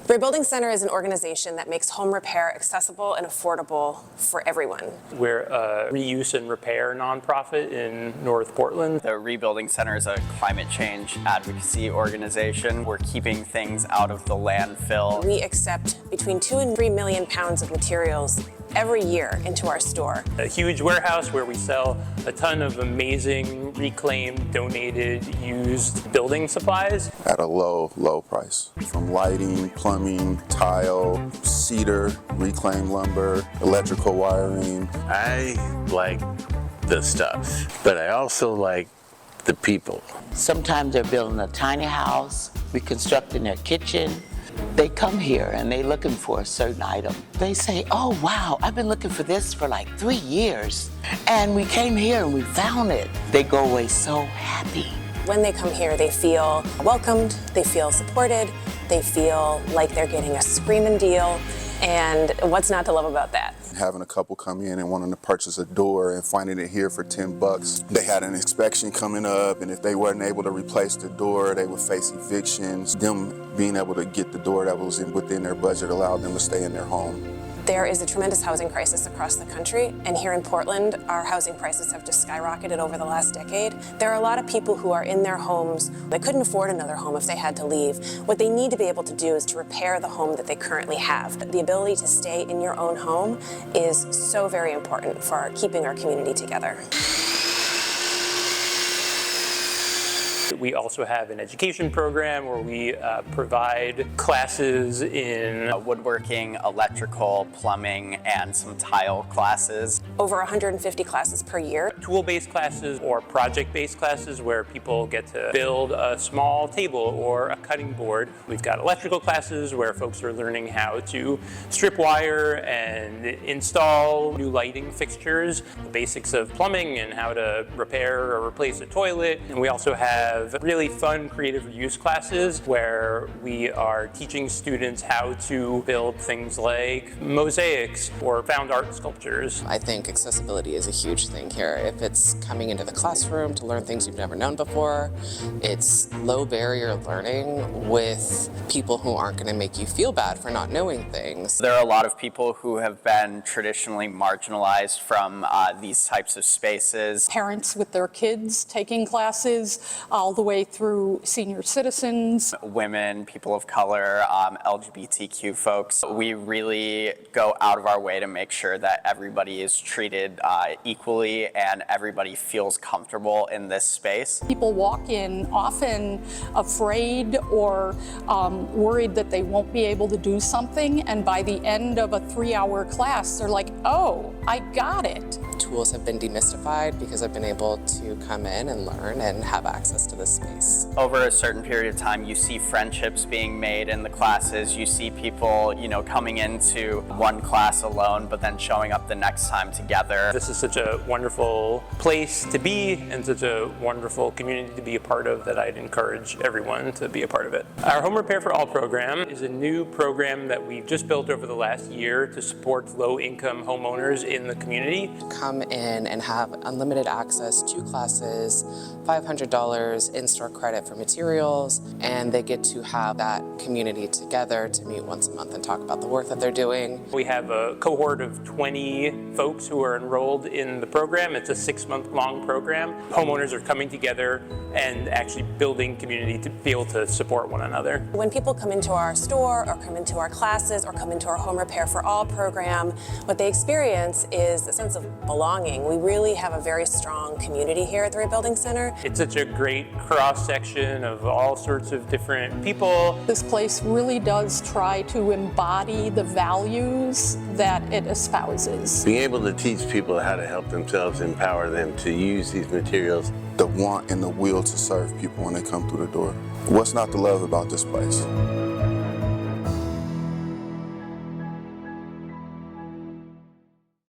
The Rebuilding Center is an organization that makes home repair accessible and affordable for everyone. We're a reuse and repair nonprofit in North Portland. The Rebuilding Center is a climate change advocacy organization. We're keeping things out of the landfill. We accept between 2 and 3 million pounds of materials every year into our store. A huge warehouse where we sell a ton of amazing reclaimed, donated, used building supplies. At a low price. From lighting, plumbing, tile, cedar, reclaimed lumber, electrical wiring. I like the stuff, but I also like the people. Sometimes they're building a tiny house, reconstructing their kitchen. They come here and they're looking for a certain item. They say, oh wow, I've been looking for this for like 3 years. And we came here and we found it. They go away so happy. When they come here, they feel welcomed, they feel supported, they feel like they're getting a screaming deal. And what's not to love about that? Having a couple come in and wanting to purchase a door and finding it here for $10. They had an inspection coming up, and if they weren't able to replace the door, they would face evictions. Them being able to get the door that was within their budget allowed them to stay in their home. There is a tremendous housing crisis across the country, and here in Portland, our housing prices have just skyrocketed over the last decade. There are a lot of people who are in their homes. They couldn't afford another home if they had to leave. What they need to be able to do is to repair the home that they currently have. The ability to stay in your own home is so very important for keeping our community together. We also have an education program where we provide classes in woodworking, electrical, plumbing, and some tile classes. Over 150 classes per year. Tool-based classes or project-based classes where people get to build a small table or a cutting board. We've got electrical classes where folks are learning how to strip wire and install new lighting fixtures, the basics of plumbing and how to repair or replace a toilet. And we also have really fun creative reuse classes where we are teaching students how to build things like mosaics or found art sculptures. I think accessibility is a huge thing here. If it's coming into the classroom to learn things you've never known before, it's low barrier learning with people who aren't going to make you feel bad for not knowing things. There are a lot of people who have been traditionally marginalized from these types of spaces. Parents with their kids taking classes, all the way through senior citizens. Women, people of color, LGBTQ folks. We really go out of our way to make sure that everybody is treated equally and everybody feels comfortable in this space. People walk in often afraid or worried that they won't be able to do something, and by the end of a 3-hour class, they're like, oh, I got it. Tools have been demystified because I've been able to come in and learn and have access to this space. Over a certain period of time, you see friendships being made in the classes. You see people, coming into one class alone, but then showing up the next time together. This is such a wonderful place to be and such a wonderful community to be a part of that I'd encourage everyone to be a part of it. Our Home Repair for All program is a new program that we've just built over the last year to support low-income homeowners in the community. Come in and have unlimited access to classes, $500 in-store credit for materials, and they get to have that community together to meet once a month and talk about the work that they're doing. We have a cohort of 20 folks who are enrolled in the program. It's a 6-month-long program. Homeowners are coming together and actually building community to be able to support one another. When people come into our store or come into our classes or come into our Home Repair for All program, what they experience is a sense of belonging. We really have a very strong community here at the Rebuilding Center. It's such a great cross-section of all sorts of different people. This place really does try to embody the values that it espouses. Being able to teach people how to help themselves, empower them to use these materials. The want and the will to serve people when they come through the door. What's not to love about this place?